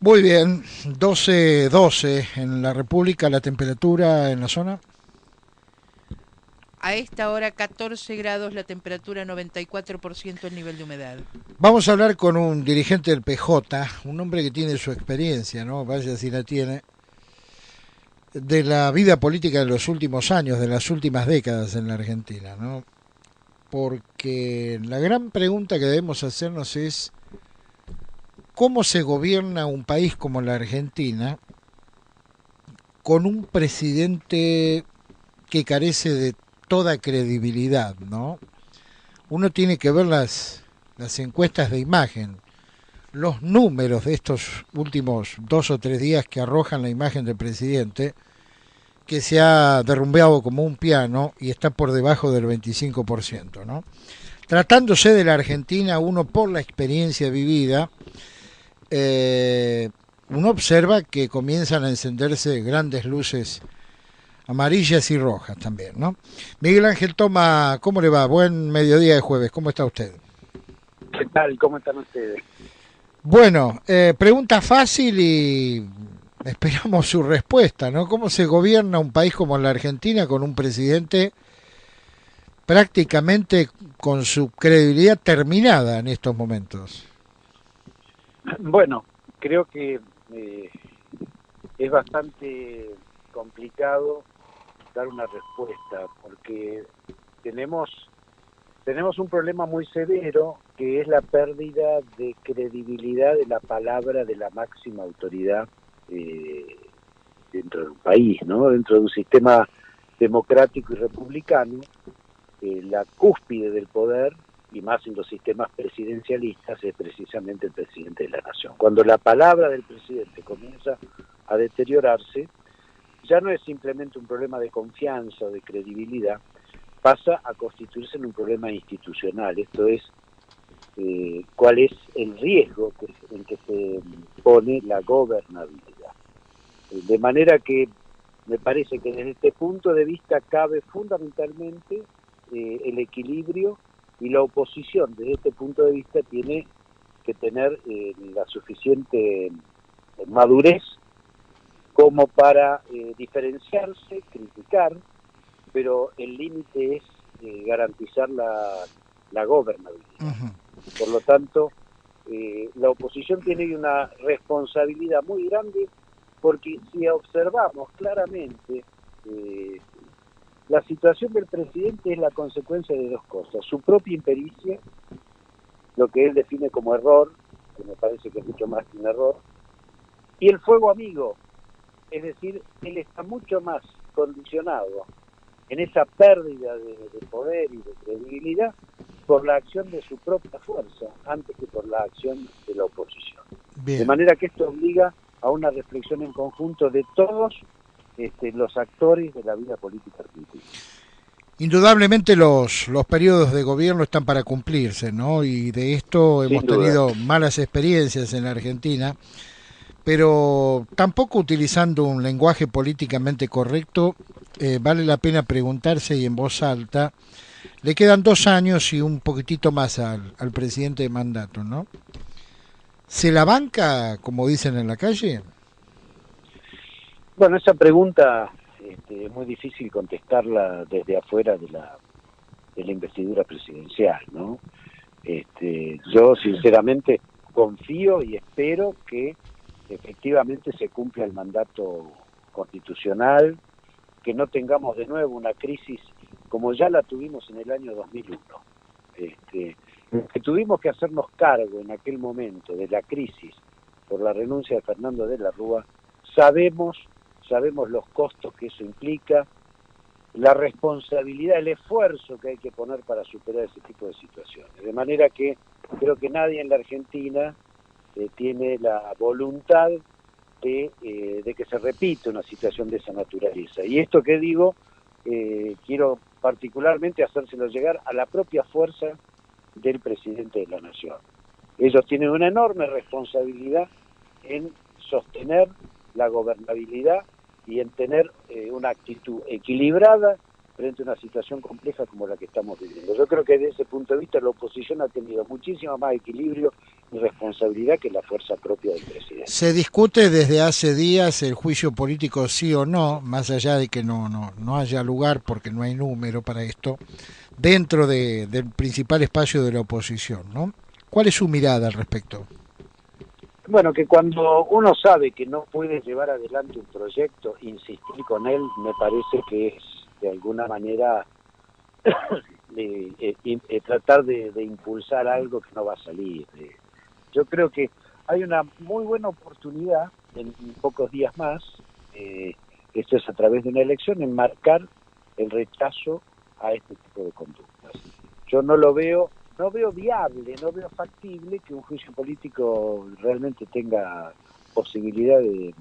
Muy bien, 12 en la República, la temperatura en la zona. A esta hora 14 grados, la temperatura 94% el nivel de humedad. Vamos a hablar con un dirigente del PJ, un hombre que tiene su experiencia, ¿no? Vaya si la tiene, de la vida política de los últimos años, de las últimas décadas en la Argentina, ¿no? Porque la gran pregunta que debemos hacernos es cómo se gobierna un país como la Argentina con un presidente que carece de toda credibilidad, ¿no? Uno tiene que ver las encuestas de imagen, los números de estos últimos 2 o 3 días que arrojan la imagen del presidente, que se ha derrumbado como un piano y está por debajo del 25%, ¿no? Tratándose de la Argentina, uno por la experiencia vivida, uno observa que comienzan a encenderse grandes luces amarillas y rojas también, ¿no? Miguel Ángel Toma, ¿cómo le va? Buen mediodía de jueves, ¿cómo está usted? ¿Qué tal? ¿Cómo están ustedes? Bueno, pregunta fácil y esperamos su respuesta, ¿no? ¿Cómo se gobierna un país como la Argentina con un presidente prácticamente con su credibilidad terminada en estos momentos? Bueno, creo que eh, es bastante complicado dar una respuesta porque tenemos, tenemos un problema muy severo que es la pérdida de credibilidad de la palabra de la máxima autoridad eh, dentro de un país, ¿no? Dentro de un sistema democrático y republicano, la cúspide del poder, y más en los sistemas presidencialistas, es precisamente el presidente de la nación. Cuando la palabra del presidente comienza a deteriorarse, ya no es simplemente un problema de confianza o de credibilidad, pasa a constituirse en un problema institucional. Esto es, cuál es el riesgo en que se pone la gobernabilidad. De manera que me parece que desde este punto de vista cabe fundamentalmente el equilibrio, y la oposición desde este punto de vista tiene que tener la suficiente madurez como para diferenciarse, criticar, pero el límite es garantizar la gobernabilidad. Uh-huh. Por lo tanto, la oposición tiene una responsabilidad muy grande, porque si observamos claramente, la situación del presidente es la consecuencia de dos cosas: su propia impericia, lo que él define como error, que me parece que es mucho más que un error, y el fuego amigo, es decir, él está mucho más condicionado en esa pérdida de poder y de credibilidad por la acción de su propia fuerza antes que por la acción de la oposición. De Bien. manera que esto obliga a una reflexión en conjunto de todos los actores de la vida política argentina. Indudablemente los periodos de gobierno están para cumplirse, ¿no? Y de esto hemos Sin duda. tenido malas experiencias en la Argentina, pero tampoco utilizando un lenguaje políticamente correcto, vale la pena preguntarse y en voz alta, le quedan 2 años y un poquitito más al presidente de mandato, ¿no? ¿Se la banca, como dicen en la calle? Bueno, esa pregunta es muy difícil contestarla desde afuera de la investidura presidencial, ¿no? Yo sinceramente confío y espero que efectivamente se cumpla el mandato constitucional, que no tengamos de nuevo una crisis como ya la tuvimos en el año 2001. Que tuvimos que hacernos cargo en aquel momento de la crisis por la renuncia de Fernando de la Rúa. Sabemos los costos que eso implica, la responsabilidad, el esfuerzo que hay que poner para superar ese tipo de situaciones. De manera que creo que nadie en la Argentina tiene la voluntad de que se repita una situación de esa naturaleza. Y esto que digo, quiero particularmente hacérselo llegar a la propia fuerza del presidente de la Nación. Ellos tienen una enorme responsabilidad en sostener la gobernabilidad y en tener una actitud equilibrada frente a una situación compleja como la que estamos viviendo. Yo creo que desde ese punto de vista la oposición ha tenido muchísimo más equilibrio responsabilidad que la fuerza propia del presidente. Se discute desde hace días el juicio político sí o no, más allá de que no haya lugar porque no hay número para esto, dentro del principal espacio de la oposición, ¿no? ¿Cuál es su mirada al respecto? Bueno, que cuando uno sabe que no puede llevar adelante un proyecto, insistir con él me parece que es de alguna manera tratar de impulsar algo que no va a salir. Yo creo que hay una muy buena oportunidad en pocos días más, esto es a través de una elección, en marcar el rechazo a este tipo de conductas. Yo no veo viable, no veo factible que un juicio político realmente tenga posibilidad de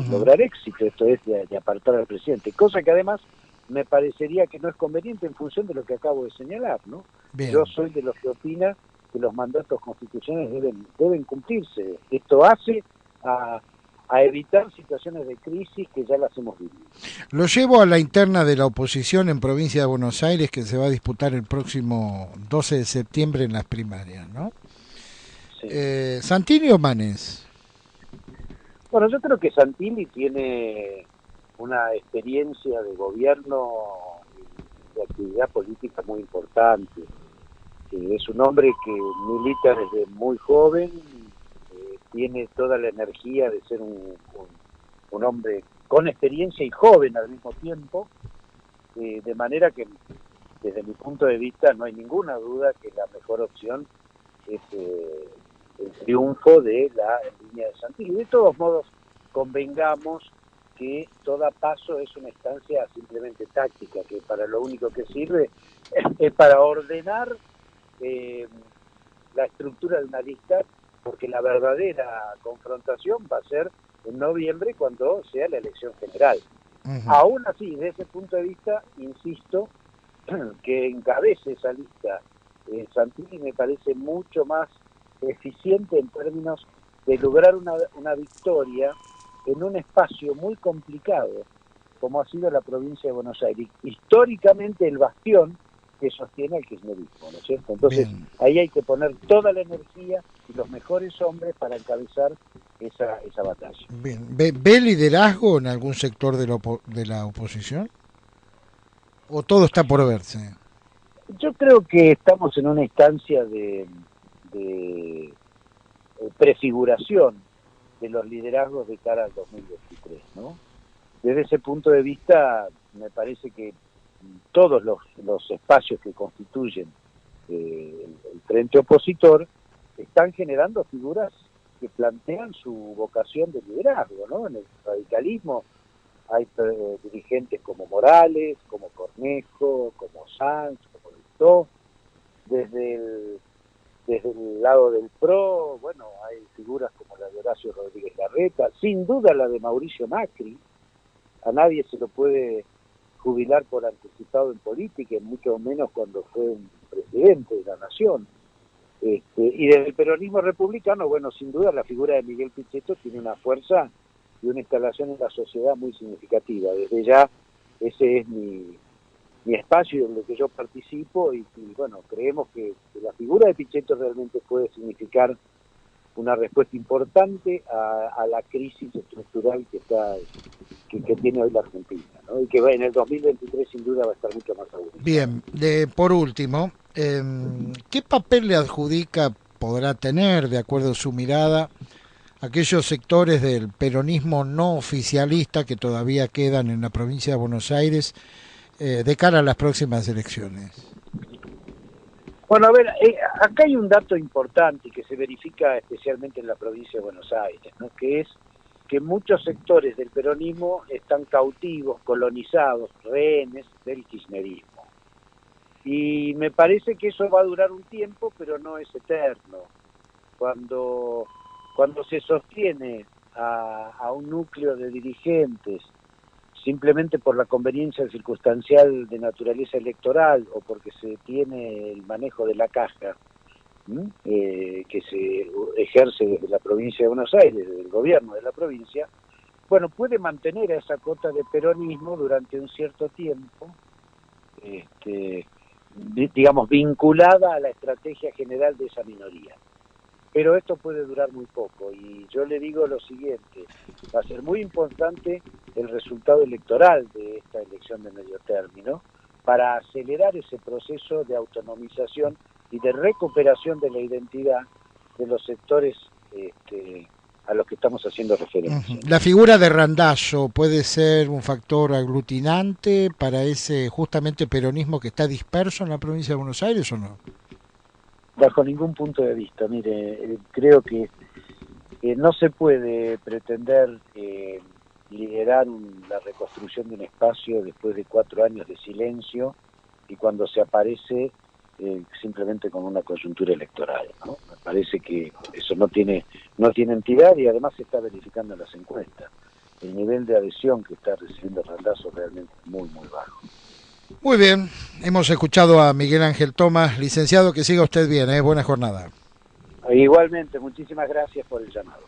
lograr éxito, esto es de apartar al presidente, cosa que además me parecería que no es conveniente en función de lo que acabo de señalar, ¿no? Bien. Yo soy de los que opina que los mandatos constitucionales deben cumplirse. Esto hace a evitar situaciones de crisis que ya las hemos vivido. Lo llevo a la interna de la oposición en provincia de Buenos Aires, que se va a disputar el próximo 12 de septiembre en las primarias, ¿no? Sí. ¿Santini o Manes? Bueno, yo creo que Santilli tiene una experiencia de gobierno y de actividad política muy importante. Es un hombre que milita desde muy joven, tiene toda la energía de ser un hombre con experiencia y joven al mismo tiempo, de manera que desde mi punto de vista no hay ninguna duda que la mejor opción es el triunfo de la línea de Santilli. De todos modos, convengamos que toda paso es una instancia simplemente táctica, que para lo único que sirve es para ordenar la estructura de una lista, porque la verdadera confrontación va a ser en noviembre cuando sea la elección general. Aún así, desde ese punto de vista, insisto, que encabece esa lista Santilli me parece mucho más eficiente en términos de lograr una victoria en un espacio muy complicado, como ha sido la provincia de Buenos Aires, históricamente el bastión que sostiene el kirchnerismo, ¿no es cierto? Entonces, bien, ahí hay que poner toda la energía y los mejores hombres para encabezar esa batalla. Bien. ¿Ve liderazgo en algún sector de la oposición? ¿O todo está por verse? Yo creo que estamos en una instancia de prefiguración de los liderazgos de cara al 2023, ¿no? Desde ese punto de vista, me parece que todos los espacios que constituyen el frente opositor están generando figuras que plantean su vocación de liderazgo, ¿no? En el radicalismo hay dirigentes como Morales, como Cornejo, como Sanz, como Lustó. Desde el lado del PRO, bueno, hay figuras como la de Horacio Rodríguez Larreta, sin duda la de Mauricio Macri. A nadie se lo puede jubilar por anticipado en política, y mucho menos cuando fue un presidente de la nación. Y desde el peronismo republicano, bueno, sin duda la figura de Miguel Pichetto tiene una fuerza y una instalación en la sociedad muy significativa. Desde ya ese es mi espacio en el que yo participo y bueno, creemos que la figura de Pichetto realmente puede significar una respuesta importante a la crisis estructural que tiene hoy la Argentina, ¿no? Y que en el 2023 sin duda va a estar mucho más agudizada. Bien, por último, ¿qué papel le adjudica, podrá tener, de acuerdo a su mirada, aquellos sectores del peronismo no oficialista que todavía quedan en la provincia de Buenos Aires de cara a las próximas elecciones? Bueno, a ver, acá hay un dato importante que se verifica especialmente en la provincia de Buenos Aires, ¿no? Que es que muchos sectores del peronismo están cautivos, colonizados, rehenes del kirchnerismo. Y me parece que eso va a durar un tiempo, pero no es eterno. Cuando se sostiene a un núcleo de dirigentes simplemente por la conveniencia circunstancial de naturaleza electoral o porque se tiene el manejo de la caja que se ejerce desde la provincia de Buenos Aires, desde el gobierno de la provincia, bueno, puede mantener a esa cota de peronismo durante un cierto tiempo, digamos, vinculada a la estrategia general de esa minoría. pero esto puede durar muy poco. Y yo le digo lo siguiente, va a ser muy importante el resultado electoral de esta elección de medio término para acelerar ese proceso de autonomización y de recuperación de la identidad de los sectores a los que estamos haciendo referencia. La figura de Randazzo puede ser un factor aglutinante para ese justamente peronismo que está disperso en la provincia de Buenos Aires, ¿o no? Bajo ningún punto de vista. Mire, creo que no se puede pretender liderar la reconstrucción de un espacio después de 4 años de silencio y cuando se aparece simplemente con una coyuntura electoral, ¿no? Me parece que eso no tiene entidad y además se está verificando en las encuestas. El nivel de adhesión que está recibiendo Randazzo realmente es muy, muy bajo. Muy bien, hemos escuchado a Miguel Ángel Tomás. Licenciado, que siga usted bien, buena jornada. Igualmente, muchísimas gracias por el llamado.